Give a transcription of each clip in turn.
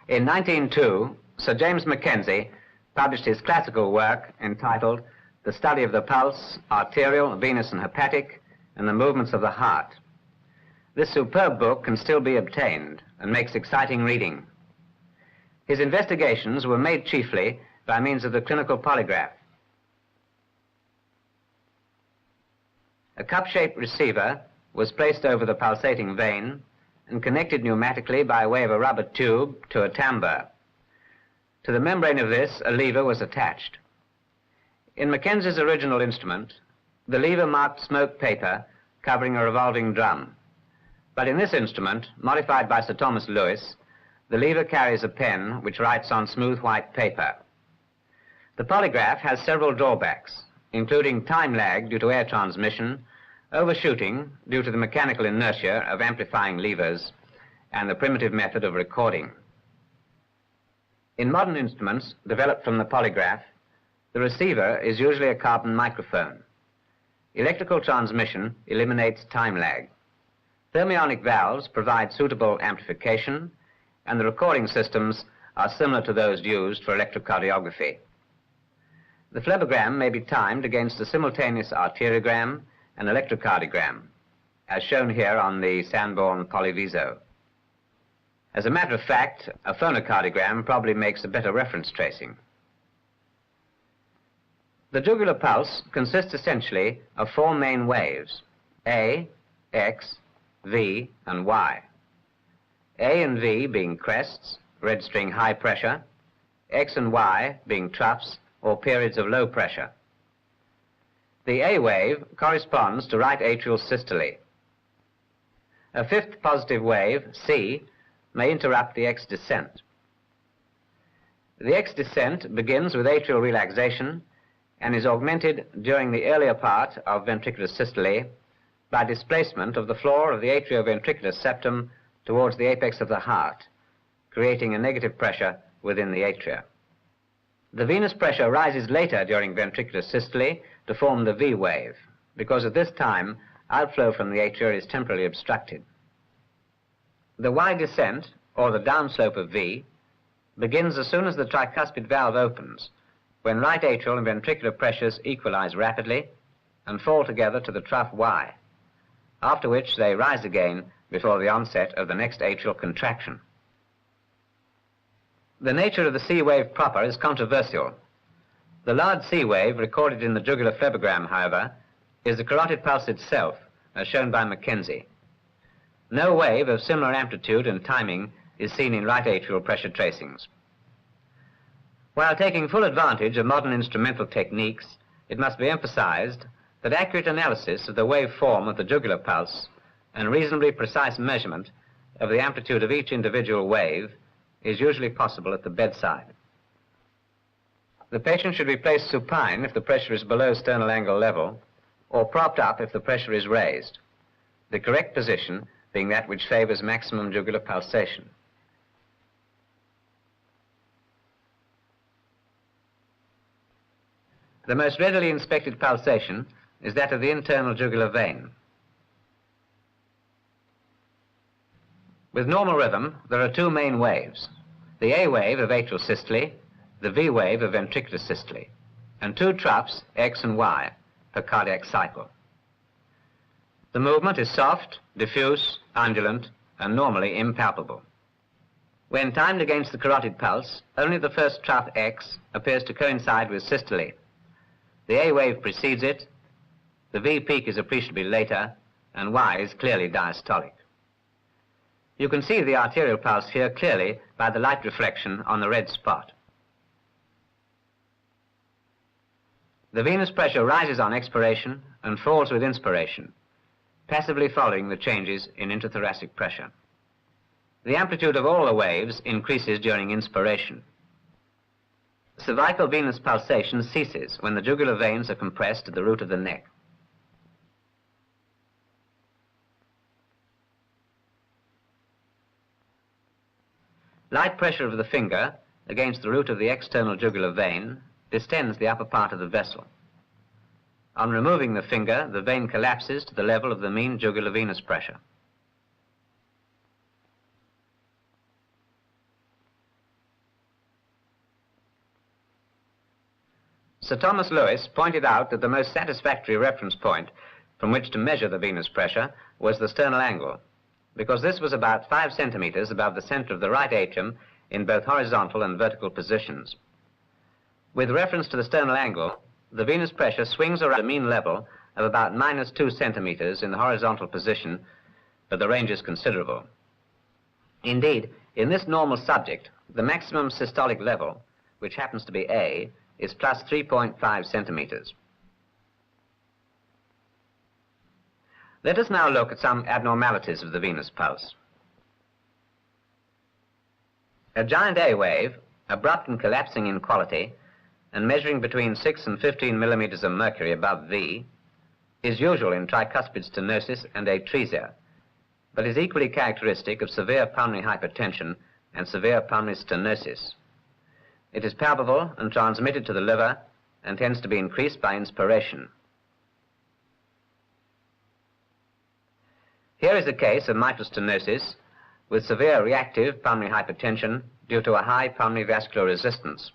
In 1902, Sir James Mackenzie published his classical work entitled The Study of the Pulse, Arterial, Venous and Hepatic, and the Movements of the Heart. This superb book can still be obtained and makes exciting reading. His investigations were made chiefly by means of the clinical polygraph. A cup-shaped receiver was placed over the pulsating vein and connected pneumatically by way of a rubber tube to a tambour. To the membrane of this, a lever was attached. In Mackenzie's original instrument, the lever marked smoked paper covering a revolving drum. But in this instrument, modified by Sir Thomas Lewis, the lever carries a pen which writes on smooth white paper. The polygraph has several drawbacks, including time lag due to air transmission, overshooting due to the mechanical inertia of amplifying levers, and the primitive method of recording. In modern instruments developed from the polygraph, the receiver is usually a carbon microphone. Electrical transmission eliminates time lag. Thermionic valves provide suitable amplification, and the recording systems are similar to those used for electrocardiography. The phlebogram may be timed against a simultaneous arteriogram and electrocardiogram, as shown here on the Sanborn Polyviso. As a matter of fact, a phonocardiogram probably makes a better reference tracing. The jugular pulse consists essentially of four main waves, A, X, V, and Y. A and V being crests, registering high pressure, X and Y being troughs or periods of low pressure. The A wave corresponds to right atrial systole. A fifth positive wave, C, may interrupt the X descent. The X descent begins with atrial relaxation and is augmented during the earlier part of ventricular systole by displacement of the floor of the atrioventricular septum towards the apex of the heart, creating a negative pressure within the atria. The venous pressure rises later during ventricular systole to form the V wave, because at this time outflow from the atria is temporarily obstructed. The Y descent, or the downslope of V, begins as soon as the tricuspid valve opens, when right atrial and ventricular pressures equalize rapidly and fall together to the trough Y, after which they rise again before the onset of the next atrial contraction. The nature of the C wave proper is controversial. The large C wave recorded in the jugular phlebogram, however, is the carotid pulse itself, as shown by Mackenzie. No wave of similar amplitude and timing is seen in right atrial pressure tracings. While taking full advantage of modern instrumental techniques, it must be emphasized that accurate analysis of the waveform of the jugular pulse and reasonably precise measurement of the amplitude of each individual wave is usually possible at the bedside. The patient should be placed supine if the pressure is below sternal angle level, or propped up if the pressure is raised, the correct position being that which favors maximum jugular pulsation. The most readily inspected pulsation is that of the internal jugular vein. With normal rhythm, there are two main waves, the A wave of atrial systole, the V wave of ventricular systole, and two troughs, X and Y, per cardiac cycle. The movement is soft, diffuse, undulant, and normally impalpable. When timed against the carotid pulse, only the first trough X appears to coincide with systole. The A wave precedes it, the V peak is appreciably later, and Y is clearly diastolic. You can see the arterial pulse here clearly by the light reflection on the red spot. The venous pressure rises on expiration and falls with inspiration, passively following the changes in intrathoracic pressure. The amplitude of all the waves increases during inspiration. Cervical venous pulsation ceases when the jugular veins are compressed at the root of the neck. Light pressure of the finger against the root of the external jugular vein distends the upper part of the vessel. On removing the finger, the vein collapses to the level of the mean jugular venous pressure. Sir Thomas Lewis pointed out that the most satisfactory reference point from which to measure the venous pressure was the sternal angle, because this was about 5 centimeters above the center of the right atrium in both horizontal and vertical positions. With reference to the sternal angle, the venous pressure swings around a mean level of about -2 centimeters in the horizontal position, but the range is considerable. Indeed, in this normal subject, the maximum systolic level, which happens to be A, is plus 3.5 centimeters. Let us now look at some abnormalities of the venous pulse. A giant A wave, abrupt and collapsing in quality, and measuring between 6 and 15 millimeters of mercury above V, is usual in tricuspid stenosis and atresia, but is equally characteristic of severe pulmonary hypertension and severe pulmonary stenosis. It is palpable and transmitted to the liver and tends to be increased by inspiration. Here is a case of mitral stenosis with severe reactive pulmonary hypertension due to a high pulmonary vascular resistance.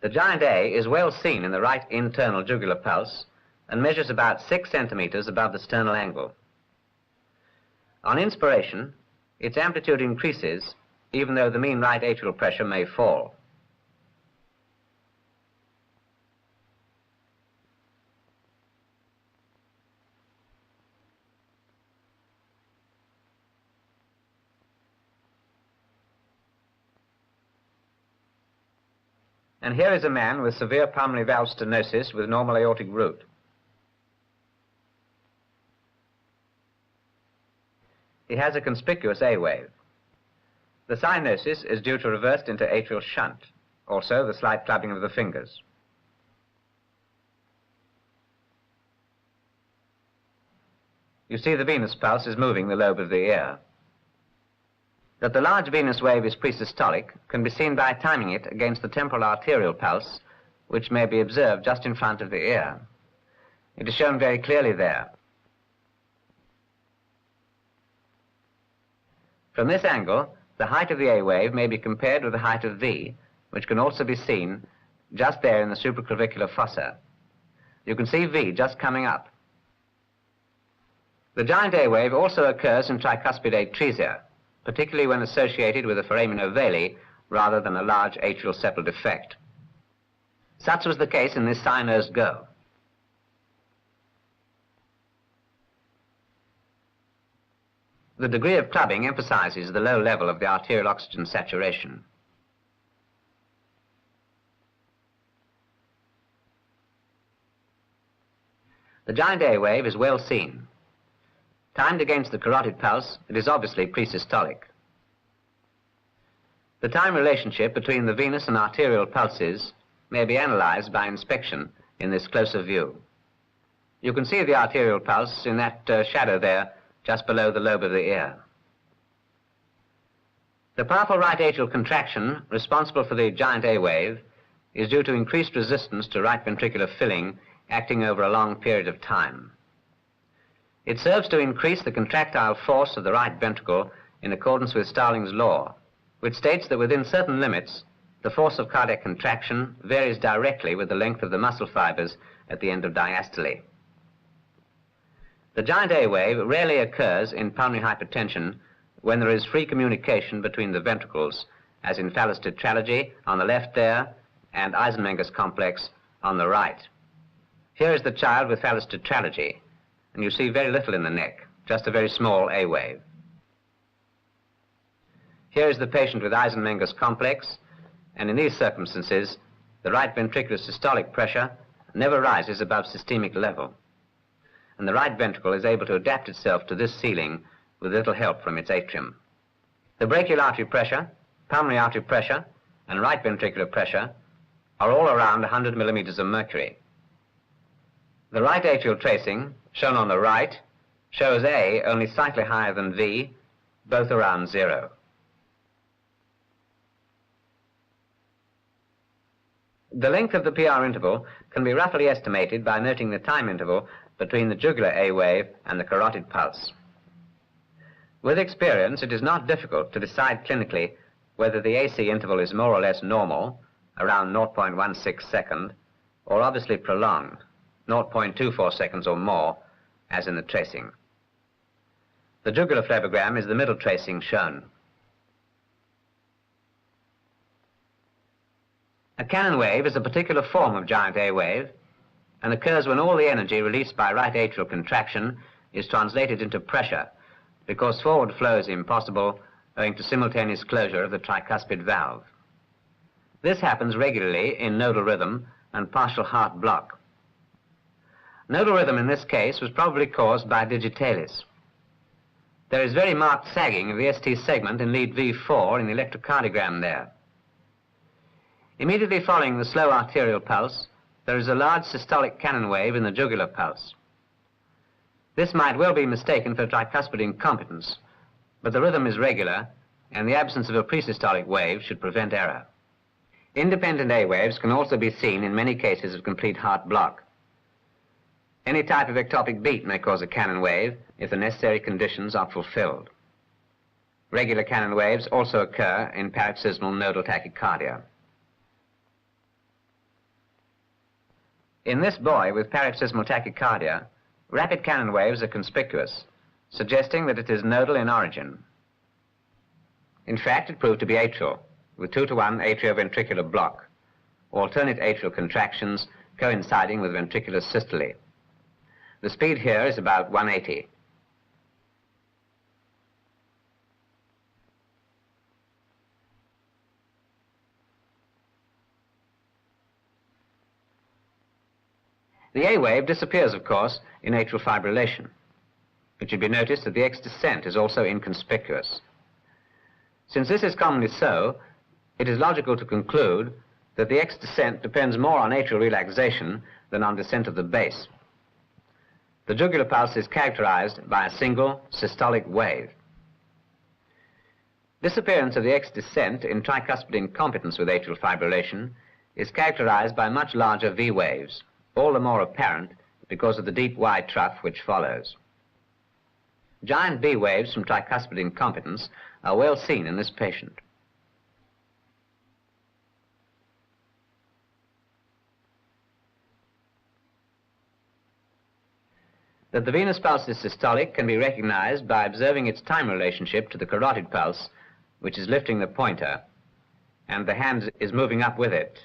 The giant A is well seen in the right internal jugular pulse and measures about 6 centimeters above the sternal angle. On inspiration, its amplitude increases even though the mean right atrial pressure may fall. And here is a man with severe pulmonary valve stenosis with normal aortic root. He has a conspicuous A wave. The cyanosis is due to reversed interatrial shunt, also the slight clubbing of the fingers. You see the venous pulse is moving the lobe of the ear. That the large venous wave is presystolic can be seen by timing it against the temporal arterial pulse, which may be observed just in front of the ear. It is shown very clearly there. From this angle, the height of the A wave may be compared with the height of V, which can also be seen just there in the supraclavicular fossa. You can see V just coming up. The giant A wave also occurs in tricuspid atresia, particularly when associated with a foramen ovale rather than a large atrial septal defect. Such was the case in this cyanosed girl. The degree of clubbing emphasizes the low level of the arterial oxygen saturation. The giant A wave is well seen. Timed against the carotid pulse, it is obviously presystolic. The time relationship between the venous and arterial pulses may be analyzed by inspection in this closer view. You can see the arterial pulse in that shadow there, just below the lobe of the ear. The powerful right atrial contraction responsible for the giant A wave is due to increased resistance to right ventricular filling acting over a long period of time. It serves to increase the contractile force of the right ventricle in accordance with Starling's law, which states that within certain limits, the force of cardiac contraction varies directly with the length of the muscle fibers at the end of diastole. The giant A wave rarely occurs in pulmonary hypertension when there is free communication between the ventricles, as in phallus tetralogy on the left there and Eisenmenger's complex on the right. Here is the child with phallus tetralogy, and you see very little in the neck, just a very small A wave. Here is the patient with Eisenmenger's complex, and in these circumstances, the right ventricular systolic pressure never rises above systemic level, and the right ventricle is able to adapt itself to this ceiling with little help from its atrium. The brachial artery pressure, pulmonary artery pressure, and right ventricular pressure are all around 100 millimeters of mercury. The right atrial tracing, shown on the right, shows A only slightly higher than V, both around 0. The length of the PR interval can be roughly estimated by noting the time interval between the jugular A wave and the carotid pulse. With experience, it is not difficult to decide clinically whether the AC interval is more or less normal, around 0.16 second, or obviously prolonged, 0.24 seconds or more, as in the tracing. The jugular phlebogram is the middle tracing shown. A cannon wave is a particular form of giant A wave and occurs when all the energy released by right atrial contraction is translated into pressure, because forward flow is impossible owing to simultaneous closure of the tricuspid valve. This happens regularly in nodal rhythm and partial heart block. Nodal rhythm in this case was probably caused by digitalis. There is very marked sagging of the ST segment in lead V4 in the electrocardiogram there. Immediately following the slow arterial pulse, there is a large systolic cannon wave in the jugular pulse. This might well be mistaken for tricuspid incompetence, but the rhythm is regular, and the absence of a presystolic wave should prevent error. Independent A waves can also be seen in many cases of complete heart block. Any type of ectopic beat may cause a cannon wave if the necessary conditions are fulfilled. Regular cannon waves also occur in paroxysmal nodal tachycardia. In this boy with paroxysmal tachycardia, rapid cannon waves are conspicuous, suggesting that it is nodal in origin. In fact, it proved to be atrial, with 2-to-1 atrioventricular block, alternate atrial contractions coinciding with ventricular systole. The speed here is about 180. The A wave disappears, of course, in atrial fibrillation. It should be noticed that the X descent is also inconspicuous. Since this is commonly so, it is logical to conclude that the X descent depends more on atrial relaxation than on descent of the base. The jugular pulse is characterized by a single systolic wave. Disappearance of the X descent in tricuspid incompetence with atrial fibrillation is characterized by much larger V waves, all the more apparent because of the deep Y trough which follows. Giant B waves from tricuspid incompetence are well seen in this patient. That the venous pulse is systolic can be recognized by observing its time relationship to the carotid pulse, which is lifting the pointer, and the hand is moving up with it.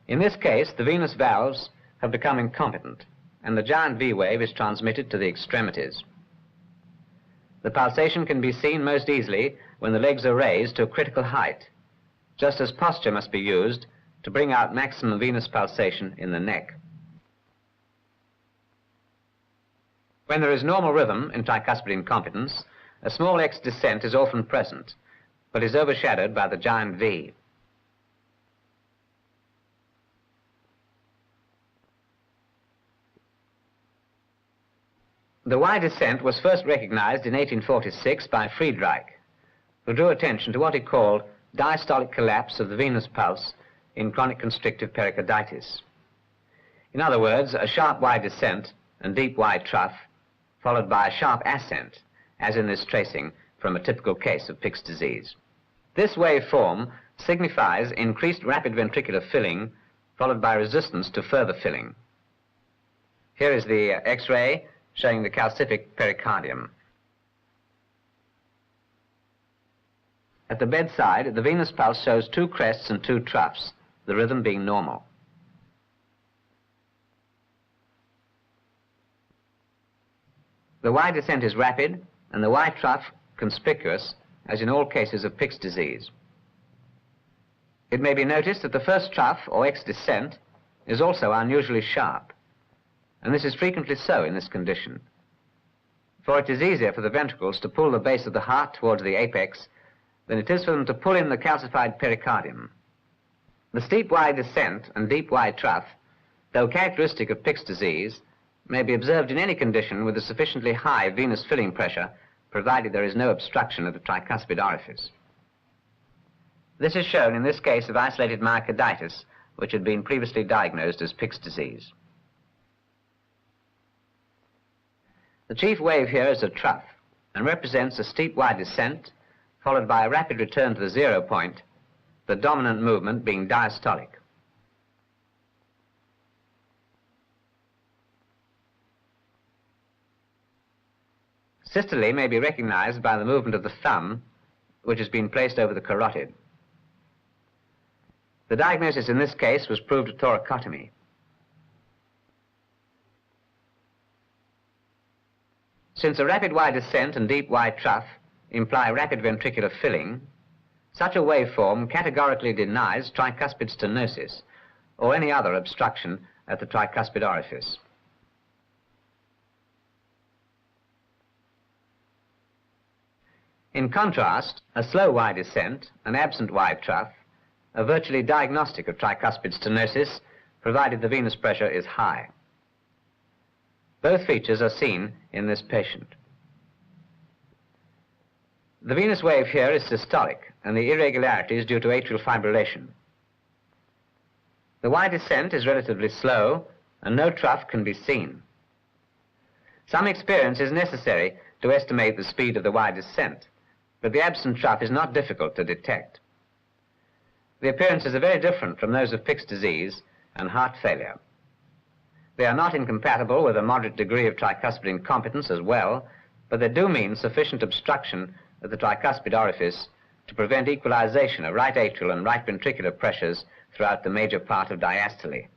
In this case, the venous valves have become incompetent, and the giant V wave is transmitted to the extremities. The pulsation can be seen most easily when the legs are raised to a critical height, just as posture must be used to bring out maximum venous pulsation in the neck. When there is normal rhythm in tricuspid incompetence, a small X descent is often present, but is overshadowed by the giant V. The Y descent was first recognized in 1846 by Friedreich, who drew attention to what he called diastolic collapse of the venous pulse in chronic constrictive pericarditis. In other words, a sharp Y descent and deep Y trough, followed by a sharp ascent, as in this tracing from a typical case of Pick's disease. This waveform signifies increased rapid ventricular filling, followed by resistance to further filling. Here is the X-ray showing the calcific pericardium. At the bedside, the venous pulse shows 2 crests and 2 troughs, the rhythm being normal. The Y descent is rapid and the Y trough conspicuous, as in all cases of Pick's disease. It may be noticed that the first trough, or X descent, is also unusually sharp, and this is frequently so in this condition, for it is easier for the ventricles to pull the base of the heart towards the apex than it is for them to pull in the calcified pericardium. The steep Y descent and deep Y trough, though characteristic of Pick's disease, may be observed in any condition with a sufficiently high venous filling pressure, provided there is no obstruction of the tricuspid orifice. This is shown in this case of isolated myocarditis, which had been previously diagnosed as Pick's disease. The chief wave here is a trough and represents a steep Y descent followed by a rapid return to the 0 point, the dominant movement being diastolic. Systole may be recognized by the movement of the thumb, which has been placed over the carotid. The diagnosis in this case was proved a thoracotomy. Since a rapid Y descent and deep Y trough imply rapid ventricular filling, such a waveform categorically denies tricuspid stenosis or any other obstruction at the tricuspid orifice. In contrast, a slow Y descent, an absent Y trough, are virtually diagnostic of tricuspid stenosis, provided the venous pressure is high. Both features are seen in this patient. The venous wave here is systolic, and the irregularity is due to atrial fibrillation. The Y descent is relatively slow, and no trough can be seen. Some experience is necessary to estimate the speed of the Y descent, but the absent trough is not difficult to detect. The appearances are very different from those of Pick's disease and heart failure. They are not incompatible with a moderate degree of tricuspid incompetence as well, but they do mean sufficient obstruction of the tricuspid orifice to prevent equalization of right atrial and right ventricular pressures throughout the major part of diastole.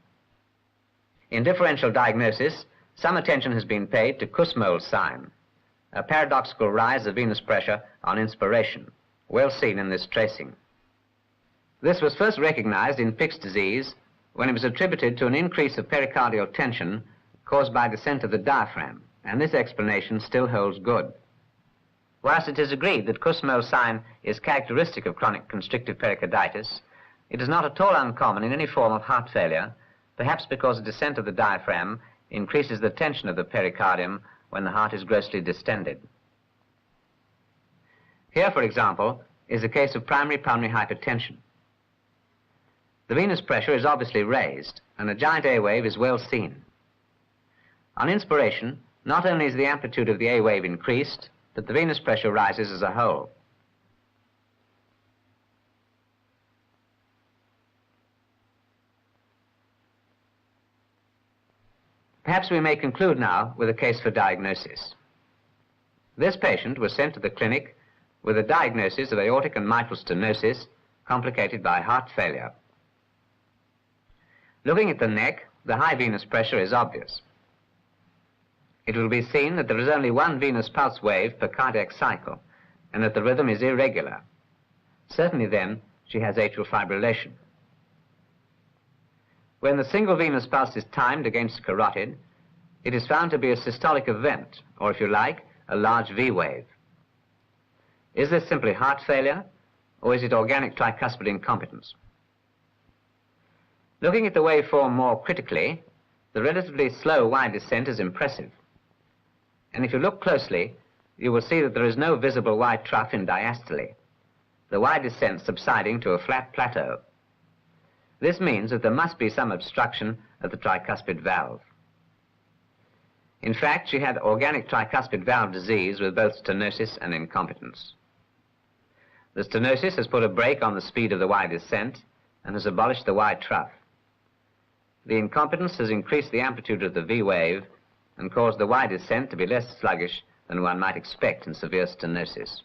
In differential diagnosis, some attention has been paid to Kussmaul's sign, a paradoxical rise of venous pressure on inspiration, well seen in this tracing. This was first recognized in Pick's disease when it was attributed to an increase of pericardial tension caused by descent of the diaphragm, and this explanation still holds good. Whilst it is agreed that Kussmaul's sign is characteristic of chronic constrictive pericarditis, it is not at all uncommon in any form of heart failure, perhaps because the descent of the diaphragm increases the tension of the pericardium when the heart is grossly distended. Here, for example, is a case of primary pulmonary hypertension. The venous pressure is obviously raised, and a giant A wave is well seen. On inspiration, not only is the amplitude of the A wave increased, but the venous pressure rises as a whole. Perhaps we may conclude now with a case for diagnosis. This patient was sent to the clinic with a diagnosis of aortic and mitral stenosis complicated by heart failure. Looking at the neck, the high venous pressure is obvious. It will be seen that there is only one venous pulse wave per cardiac cycle, and that the rhythm is irregular. Certainly then, she has atrial fibrillation. When the single venous pulse is timed against the carotid, it is found to be a systolic event, or if you like, a large V wave. Is this simply heart failure, or is it organic tricuspid incompetence? Looking at the waveform more critically, the relatively slow Y descent is impressive. And if you look closely, you will see that there is no visible Y trough in diastole, the Y descent subsiding to a flat plateau. This means that there must be some obstruction at the tricuspid valve. In fact, she had organic tricuspid valve disease with both stenosis and incompetence. The stenosis has put a brake on the speed of the Y descent and has abolished the Y trough. The incompetence has increased the amplitude of the V wave and caused the Y descent to be less sluggish than one might expect in severe stenosis.